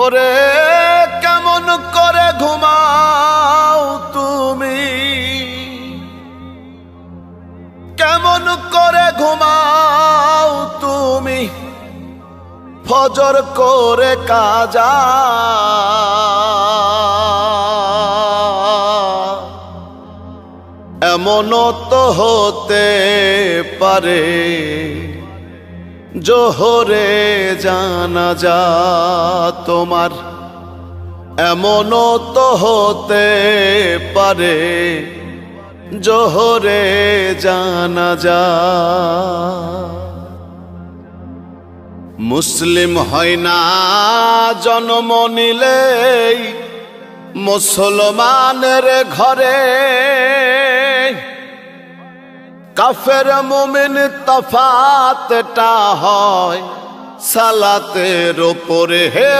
ওরে কেমন করে ঘুমাও তুমি, কেমন করে ঘুমাও তুমি ফজর করে কাজা। এমনও তো হতে পারে জোহরে জানাজা তোমার, এমনও তো হতে পারে জোহরে জানাজা। মুসলিম হয় না জন্ম নিলেই মুসলমানের ঘরে, কাফের মুমিন তফাতটা হয় সালাতের উপরে। হে